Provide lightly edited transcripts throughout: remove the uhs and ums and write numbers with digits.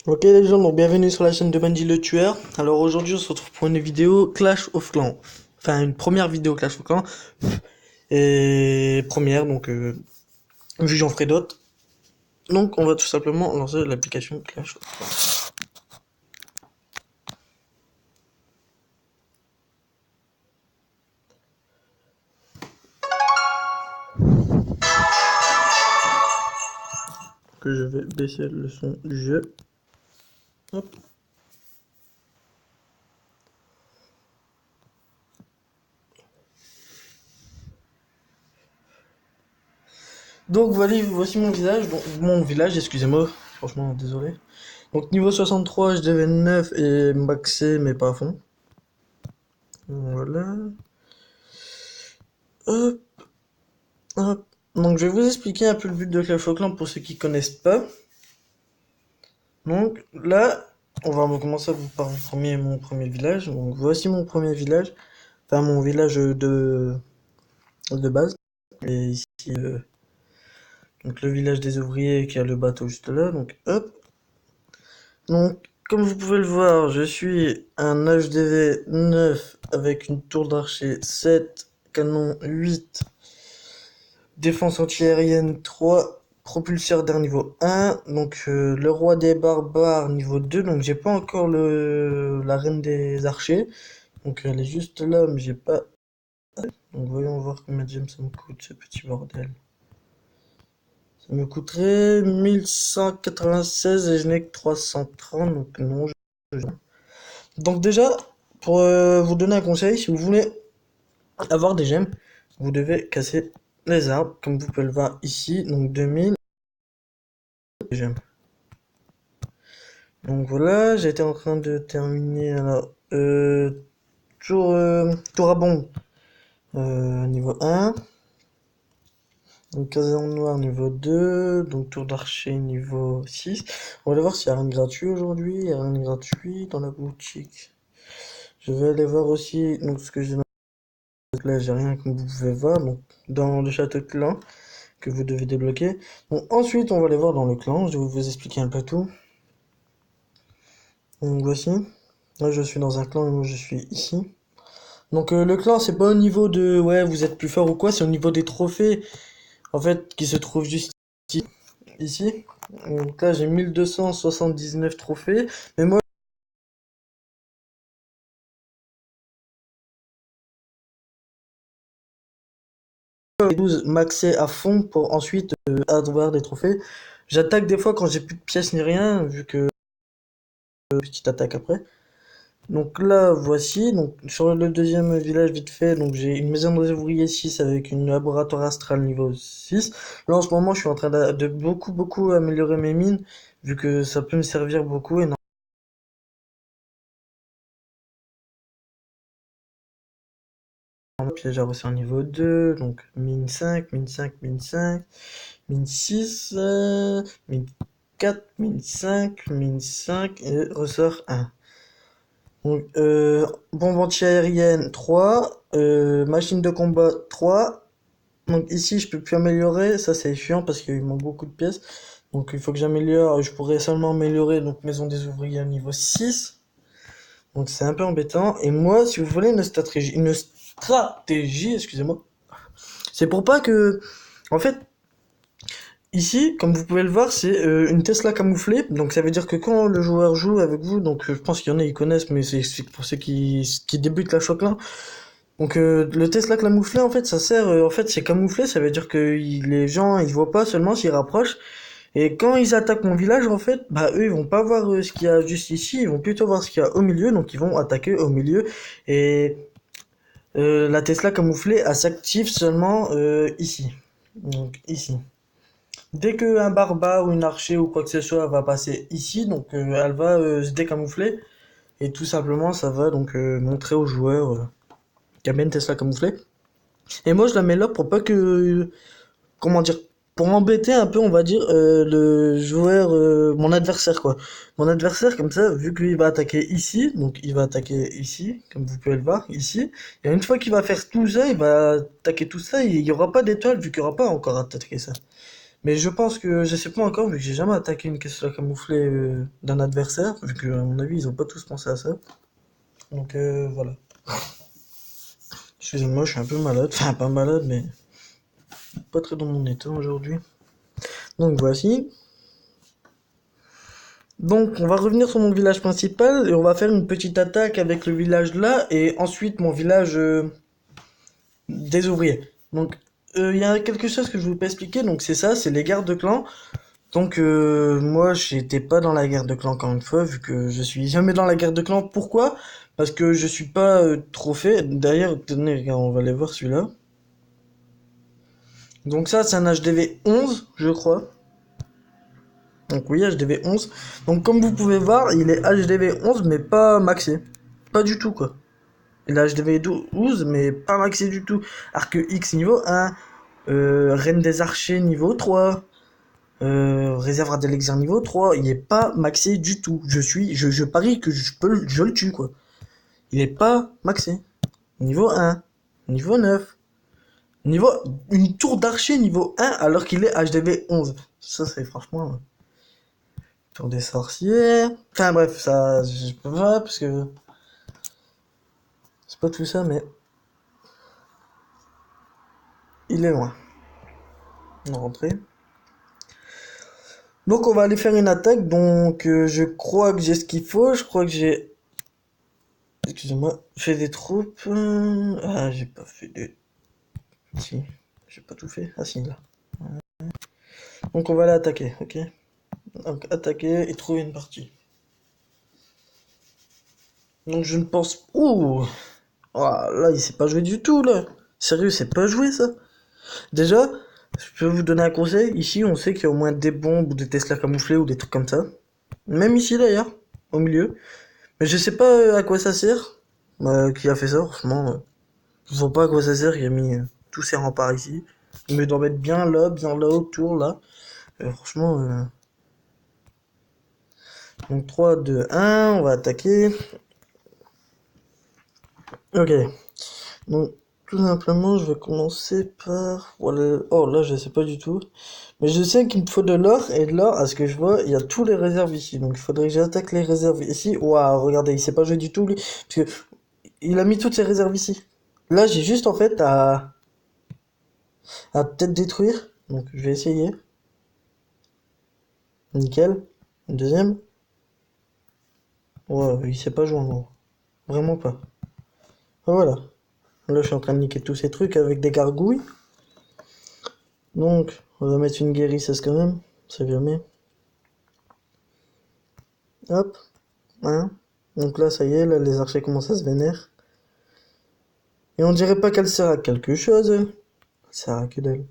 Ok les gens, donc bienvenue sur la chaîne de Benji le tueur. Alors aujourd'hui on se retrouve pour une vidéo Clash of Clans. Enfin une première vidéo Clash of Clans. Et première donc vu que j'en ferai d'autres. Donc on va tout simplement lancer l'application Clash of Clans. Que je vais baisser le son du jeu. Hop. Donc voilà, voici mon visage, donc mon village, excusez-moi, franchement désolé. Donc niveau 63 je devais 9 et maxé mais pas à fond. Voilà. Hop, hop. Donc je vais vous expliquer un peu le but de Clash of Clans pour ceux qui connaissent pas. Donc là, on va commencer par mon premier village. Donc voici mon premier village, enfin mon village de base. Et ici, donc le village des ouvriers qui a le bateau juste là. Donc hop. Donc comme vous pouvez le voir, je suis un HDV 9 avec une tour d'archer 7, canon 8, défense antiaérienne 3, propulseur d'air niveau 1, donc le roi des barbares niveau 2, donc j'ai pas encore la reine des archers, donc elle est juste là, mais j'ai pas. Donc voyons voir combien de gemmes ça me coûte ce petit bordel. Ça me coûterait 1196 et je n'ai que 330, donc non. Donc déjà, pour vous donner un conseil, si vous voulez avoir des gemmes, vous devez casser les arbres, comme vous pouvez le voir ici, donc 2000 gemmes. Donc voilà, j'étais en train de terminer alors tour à bombe niveau 1, donc caserne noire niveau 2, donc tour d'archer niveau 6. On va aller voir s'il y a rien de gratuit aujourd'hui, il y a rien de gratuit dans la boutique. Je vais aller voir aussi donc ce que j'ai dans là, j'ai rien comme vous pouvez voir donc dans le château de clan que vous devez débloquer. Donc ensuite, on va aller voir dans le clan, je vais vous expliquer un peu tout. Donc voici. Là, je suis dans un clan et moi je suis ici. Donc le clan c'est pas au niveau de ouais vous êtes plus fort ou quoi, c'est au niveau des trophées en fait qui se trouvent juste ici. Donc là j'ai 1279 trophées, mais moi 12 maxé à fond pour ensuite avoir des trophées. J'attaque des fois quand j'ai plus de pièces ni rien, vu que petite attaque après. Donc là, voici, donc sur le deuxième village vite fait, donc j'ai une maison des ouvriers 6 avec une laboratoire astral niveau 6. Là en ce moment, je suis en train de beaucoup améliorer mes mines, vu que ça peut me servir beaucoup et non, piège à ressort niveau 2, donc mine 5, mine 5, mine 5, mine 6, mine 4, mine 5, mine 5 et ressort 1. Donc, bombe anti-aérienne 3, machine de combat 3. Donc ici, je peux plus améliorer, ça c'est chiant parce qu'il manque beaucoup de pièces. Donc il faut que j'améliore, je pourrais seulement améliorer donc maison des ouvriers à niveau 6. Donc c'est un peu embêtant. Et moi, si vous voulez une stratégie, excusez-moi, c'est pour pas que, en fait, ici, comme vous pouvez le voir, c'est une Tesla camouflée. Donc ça veut dire que quand le joueur joue avec vous, donc je pense qu'il y en a, ils connaissent, mais c'est pour ceux qui débutent la choc là. Donc le Tesla camouflé en fait ça sert en fait c'est camouflé, ça veut dire que les gens ils voient pas seulement s'ils rapprochent et quand ils attaquent mon village en fait bah eux ils vont pas voir ce qu'il y a juste ici, ils vont plutôt voir ce qu'il y a au milieu donc ils vont attaquer au milieu et la Tesla camouflée elle s'active seulement ici. Donc ici. Dès que un barbare ou une archer ou quoi que ce soit va passer ici donc elle va se décamoufler et tout simplement ça va donc montrer aux joueurs qu'il y a bien une Tesla camouflée. Et moi, je la mets là pour pas que, comment dire, pour embêter un peu, on va dire, le joueur, mon adversaire, quoi. Mon adversaire, comme ça, vu qu'il va attaquer ici, donc il va attaquer ici, comme vous pouvez le voir, ici. Et une fois qu'il va faire tout ça, il va attaquer tout ça, il y aura pas d'étoile, vu qu'il y aura pas encore à attaquer ça. Mais je pense que je sais pas encore, vu que j'ai jamais attaqué une caisse camouflée d'un adversaire, vu que à mon avis ils ont pas tous pensé à ça. Donc voilà. Excusez-moi, je suis un peu malade. Enfin, pas malade, mais pas très dans mon état aujourd'hui. Donc voici. Donc on va revenir sur mon village principal et on va faire une petite attaque avec le village là et ensuite mon village des ouvriers. Donc il y a quelque chose que je vous peux expliquer. Donc c'est ça, c'est les guerres de clans. Donc moi j'étais pas dans la guerre de clan encore une fois vu que je suis jamais dans la guerre de clan. Pourquoi? Parce que je suis pas trop fait. D'ailleurs, tenez, regarde, on va aller voir celui-là. Donc ça c'est un HDV 11 je crois. Donc oui HDV 11. Donc comme vous pouvez voir il est HDV 11 mais pas maxé. Pas du tout quoi. Il a HDV 12 mais pas maxé du tout. Arc X niveau 1. Reine des archers niveau 3. Réservoir d'élixir niveau 3, il est pas maxé du tout. Je parie que je le tue, quoi. Il est pas maxé. Niveau 1, niveau 9, niveau, une tour d'archer niveau 1 alors qu'il est HDV 11. Ça, c'est franchement, tour des sorcières. Enfin, bref, ça, je peux pas, parce que c'est pas tout ça, mais il est loin. On va rentrer. Donc, on va aller faire une attaque. Donc, je crois que j'ai ce qu'il faut. Je crois que j'ai, excusez-moi, fait des troupes. Ah, j'ai pas fait des. Si, j'ai pas tout fait. Ah si, là. Donc on va aller attaquer, ok? Donc attaquer et trouver une partie. Donc je ne pense... Ouh! Oh, là, il s'est pas joué du tout, là. Sérieux, c'est pas joué, ça. Déjà, je peux vous donner un conseil. Ici, on sait qu'il y a au moins des bombes ou des Tesla camouflés ou des trucs comme ça. Même ici, d'ailleurs, au milieu. Mais je sais pas à quoi ça sert. Qui a fait ça, franchement. Je vois pas à quoi ça sert. Il a mis tous ses remparts ici. Il doit mettre bien là, autour, là. Franchement... Donc 3, 2, 1, on va attaquer. Ok. Donc tout simplement, je vais commencer par... Voilà. Oh là, je sais pas du tout. Mais je sais qu'il me faut de l'or. Et de l'or, à ce que je vois, il y a tous les réserves ici. Donc il faudrait que j'attaque les réserves ici. Waouh, regardez, il s'est pas joué du tout, lui. Parce que il a mis toutes ses réserves ici. Là, j'ai juste en fait à peut-être détruire. Donc je vais essayer. Nickel. Une deuxième. Ouais, il s'est pas joué en gros. Vraiment pas. Ah, voilà. Là, je suis en train de niquer tous ces trucs avec des gargouilles. Donc, on va mettre une guérisseuse quand même. C'est jamais. Hop. Hein. Donc là, ça y est, là, les archers commencent à se vénérer. Et on dirait pas qu'elle sert à quelque chose. Elle sert à que dalle.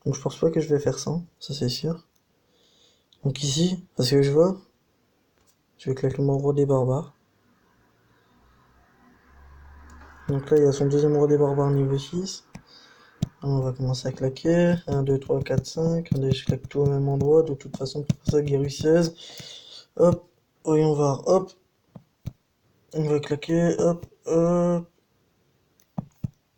Donc je pense pas que je vais faire ça c'est sûr. Donc ici, parce que je vois, je vais claquer mon roi des barbares. Donc là, il y a son deuxième roi des barbares niveau 6. On va commencer à claquer. 1, 2, 3, 4, 5. Allez, je claque tout au même endroit. De toute façon, pour ça, guérisseuse. Hop. Voyons voir. Hop. On va claquer. Hop. Hop.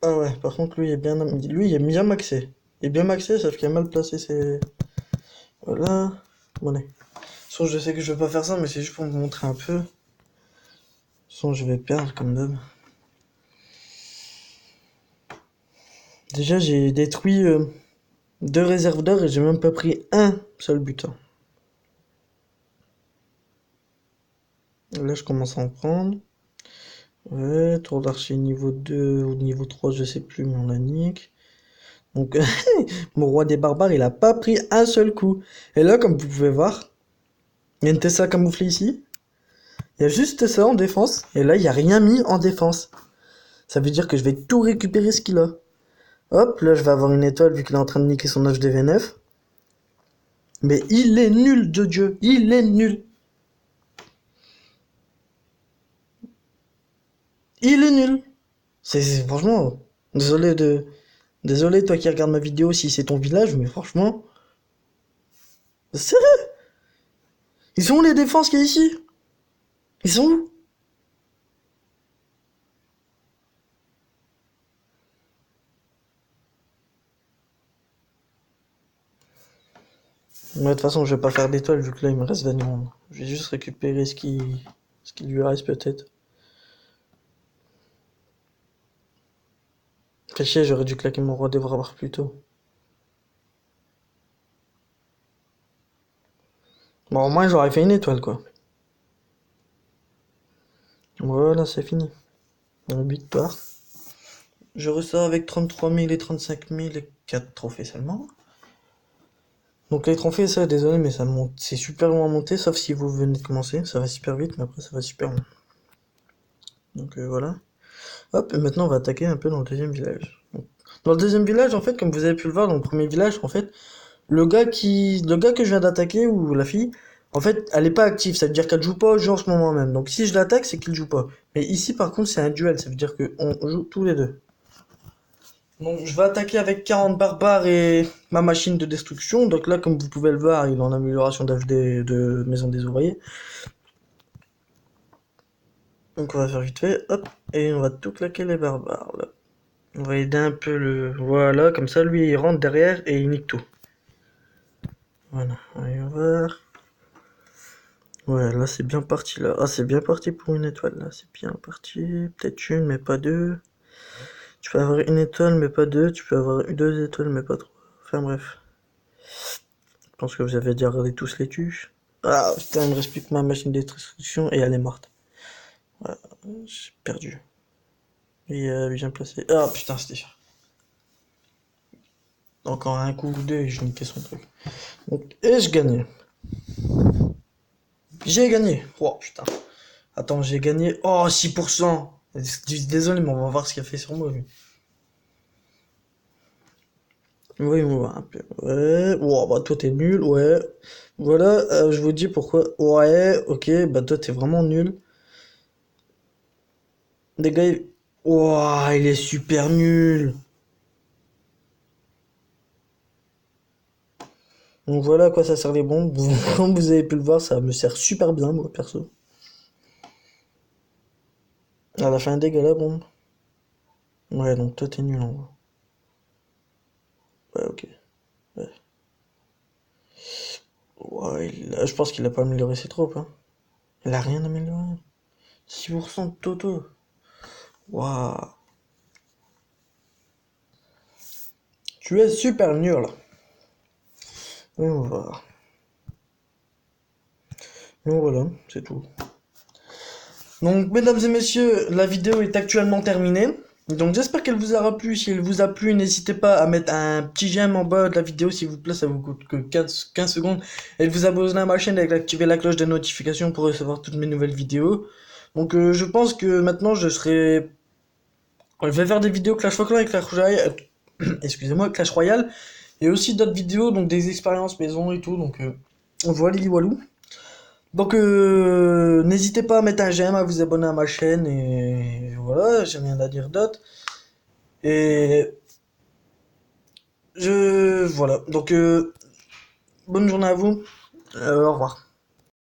Ah ouais, par contre, lui, il est bien maxé. Il est bien maxé, sauf qu'il a mal placé ses... Voilà. Bon, allez. Sinon, je sais que je vais pas faire ça, mais c'est juste pour vous montrer un peu. Sinon, je vais perdre, comme d'hab. Déjà, j'ai détruit 2 réserves d'or et j'ai même pas pris un seul butin. Là, je commence à en prendre. Ouais, tour d'archer niveau 2 ou niveau 3, je sais plus, mais on la nique. Donc, mon roi des barbares, il a pas pris un seul coup. Et là, comme vous pouvez voir, il y a une Tesla camouflée ici. Il y a juste ça en défense. Et là, il n'y a rien mis en défense. Ça veut dire que je vais tout récupérer ce qu'il a. Hop, là, je vais avoir une étoile vu qu'il est en train de niquer son HDV9. Mais il est nul de Dieu. Il est nul. Il est nul. Franchement, désolé de... Désolé, toi qui regardes ma vidéo, si c'est ton village, mais franchement... C'est vrai. Ils sont où les défenses qu'il y a ici? Ils sont où? Mais de toute façon, je vais pas faire d'étoiles vu que là, il me reste 20 secondes. Je vais juste récupérer ce qui lui reste peut-être. Fait chier, j'aurais dû claquer mon roi des bras plus tôt. Bon, au moins, j'aurais fait une étoile, quoi. Voilà, c'est fini. Une victoire. Je ressors avec 33 000 et 35 000 et 4 trophées seulement. Donc les trophées, ça, désolé, mais ça monte, c'est super loin à monter, sauf si vous venez de commencer. Ça va super vite, mais après, ça va super loin. Donc voilà. Hop, et maintenant, on va attaquer un peu dans le deuxième village. Donc, dans le deuxième village, en fait, comme vous avez pu le voir, dans le premier village, en fait, le gars que je viens d'attaquer, ou la fille, en fait, elle est pas active, ça veut dire qu'elle joue pas au jeu en ce moment même. Donc si je l'attaque, c'est qu'il joue pas. Mais ici, par contre, c'est un duel, ça veut dire qu'on joue tous les deux. Donc je vais attaquer avec 40 barbares et ma machine de destruction. Donc là, comme vous pouvez le voir, il est en amélioration d'HD de Maison des Ouvriers. Donc on va faire vite fait, hop, et on va tout claquer les barbares, là. On va aider un peu le... Voilà, comme ça, lui, il rentre derrière et il nique tout. Voilà, allez, on va voir. Ouais, là, c'est bien parti, là. Ah, c'est bien parti pour une étoile, là. C'est bien parti. Peut-être une, mais pas deux. Tu peux avoir une étoile, mais pas deux. Tu peux avoir deux étoiles, mais pas trois. Enfin, bref. Je pense que vous avez déjà regardé tous les tuches. Ah, putain, il me reste plus que ma machine de destruction et elle est morte. Voilà, j'ai perdu. Et bien placé. Ah, putain, c'était cher. Encore un coup ou deux et je niquais son truc. Donc, et je gagnais. J'ai gagné. Oh, putain. Attends, j'ai gagné. Oh, 6%. Désolé, mais on va voir ce qu'il a fait sur moi, lui. Oui, on va un peu. Ouais. Oh, bah, toi, t'es nul. Ouais. Voilà, je vous dis pourquoi. Ouais, ok. Bah, toi, t'es vraiment nul. Des gars, oh, il est super nul. Donc voilà à quoi ça sert les bombes. Comme vous avez pu le voir, ça me sert super bien, moi, perso. Elle a fait un dégât la bombe. Ouais, donc toi, t'es nul en gros. Ouais, ok. Ouais. Ouais, je pense qu'il a pas amélioré ses troupes, hein. Il a rien amélioré. 6% de Toto. Waouh. Tu es super nul. Et on va. Donc voilà, c'est tout. Donc, mesdames et messieurs, la vidéo est actuellement terminée. Donc, j'espère qu'elle vous aura plu. Si elle vous a plu, n'hésitez pas à mettre un petit j'aime en bas de la vidéo, s'il vous plaît. Ça vous coûte que 15 secondes. Et de vous abonner à ma chaîne et d'activer la cloche des notifications pour recevoir toutes mes nouvelles vidéos. Donc, je pense que maintenant, je vais faire des vidéos Clash of Clans et Clash Royale. Excusez-moi, Clash Royale. Et aussi d'autres vidéos, donc des expériences maison et tout. Donc, voilà, Walou. Donc n'hésitez pas à mettre un j'aime, à vous abonner à ma chaîne et voilà, j'ai rien à dire d'autre. Et voilà. Donc bonne journée à vous. Au revoir.